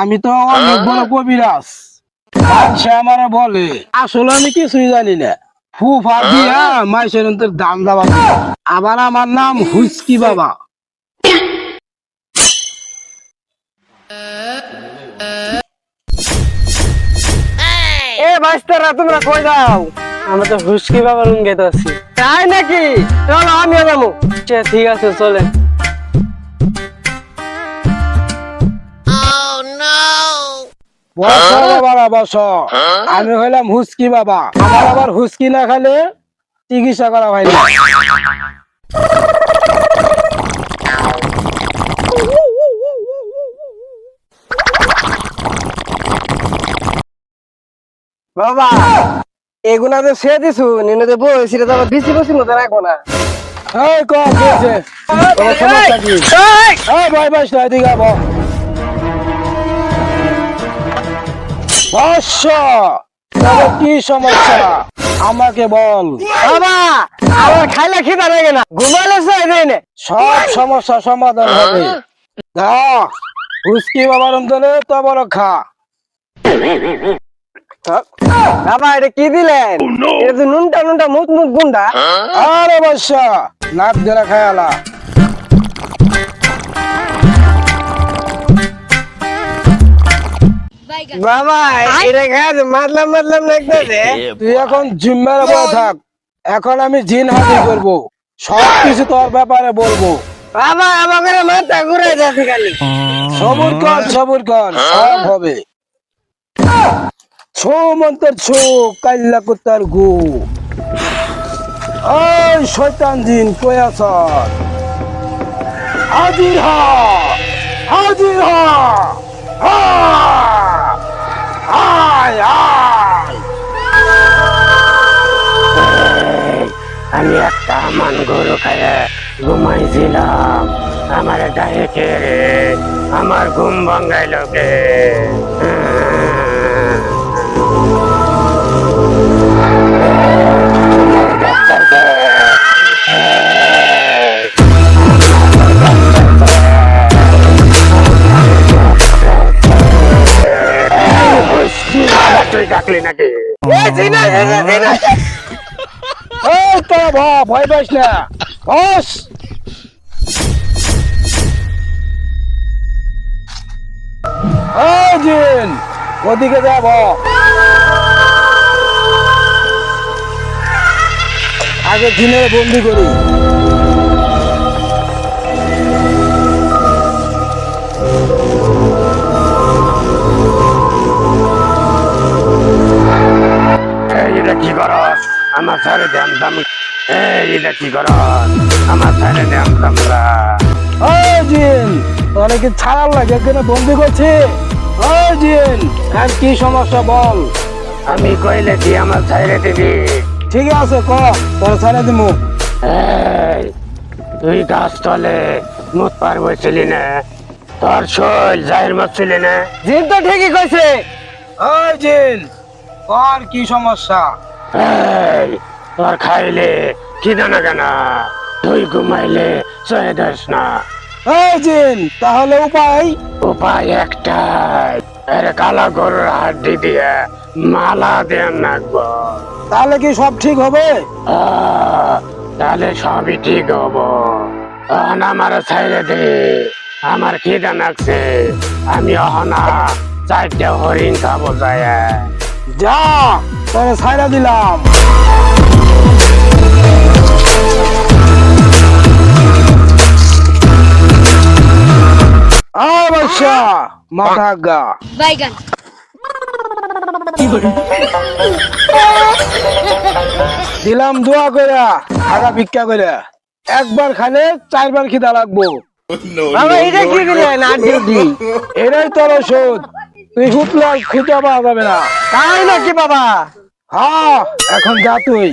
আমি তো অনেক বড় কবিরাজ। সে আমারে বলে আসলে আমি কিছুই জানি না। ফুফা দিয়া মাইসের দাম দাবা। আবার আমার নাম হুচকি বাবা। এ ভাইস্তারা তোমরা কই যাও? আমরা তো হুস্কি বাবার রুম গেতে আছি। তাই নাকি? চলো আমিও যাবো। ঠিক আছে চলেন। বসো বাবারা বসো। আমি হইলাম হুচকি বাবা। আমার আবার হুচকি না খালে চিকিৎসা করা হয় না। বাবা এগুলা তো সে দিছু নিনে তো বই সেটা তো আবার বিসি বসি মতো রাখবো না। এই ক কি হয়েছে? তোমার সমস্যা কি? এই ভয় পাইস না, এদিকে আবো। বসো। তবে কি সমস্যা আমাকে বল। বাবা আমার খাইলে খিদা লাগে না, ঘুমাইলে চাই দেয় না। সব সমস্যা সমাধান হবে। দা হুচকি বাবার অন্তরে তব রক্ষা। বাবা এটা কি দিলেন? এটা তো নুনটা নুনটা মুখ মুখ গুন্ডা। আরে বর্ষা নাক ধরা খায়ালা। বাবা এটা খায় মাতলাম মাতলাম লাগতেছে। তুই এখন জিম্মার বয়ে থাক। এখন আমি জিন হাজির করবো, সবকিছু তোর ব্যাপারে বলবো। বাবা আমাকে মাথা ঘুরে যাচ্ছে খালি। সবুর কর সব হবে। ছো মন্তর ছো কাল্লা কুত্তার গু। ওই শয়তান জিন কই আছ? হাজির হ, হাজির হ। আয় আয়। আমি একটা মান গরু খাইয়ে ঘুমাইছিলাম, আমার গায়ে খেয়ে আমার ঘুম ভাঙ্গাইল কে? তুই ডাকলি নাকি? এই তোরা ভয় পাইস না, বস। এই জিন ওদিকে যাব। আগে জিনের বন্দি করি। এটা কি করস? আমার সারে দাম দাম। এটা কি করস? আমার সারে দাম দামরা। ওই জিন তোরা কি ছাড়ার লাগে এখানে বন্দি করছি? ওই জিন আর কি সমস্যা বল। আমি কইলে কি আমার সাইরে দিবি? ঠিক আছে ক, তোর ছাড়া দিমু। এই, তুই গাছ তলে মুখ পার বইছিলি না? তোর শৈল জাহির মারছিলি না? জিন তো ঠিকই কইছে। ওই জিন তোর কি সমস্যা? এই, তোর খাইলে খিদা না কেন? তুই ঘুমাইলে সয়ে যাস না। এই জিন তাহলে উপায়? উপায় একটাই, আরে কালা গরুর হাড্ডি দিয়ে মালা দেন রাখবো। তাহলে কি সব ঠিক হবে? তাহলে সবই ঠিক হব। আমার ছাইরে দে, আমার খিদা লাগছে। আমি অহনা চারটে হরিণ খাবো যায়। যা তোরে ছাইরা দিলাম। অবশ্যা মাথা গা বাইগান দিলাম দোয়া কইরা, আগা ভিক্ষা কইরা। একবার খালে 4 বার খিদা লাগবো। বাবা এটা কি দিলেন? আর ডিউটি এরাই তোর ওষুধ। তুই হুটলে আর খিদা পাওয়া যাবে না। তাই নাকি বাবা? হ্যাঁ এখন যা তুই।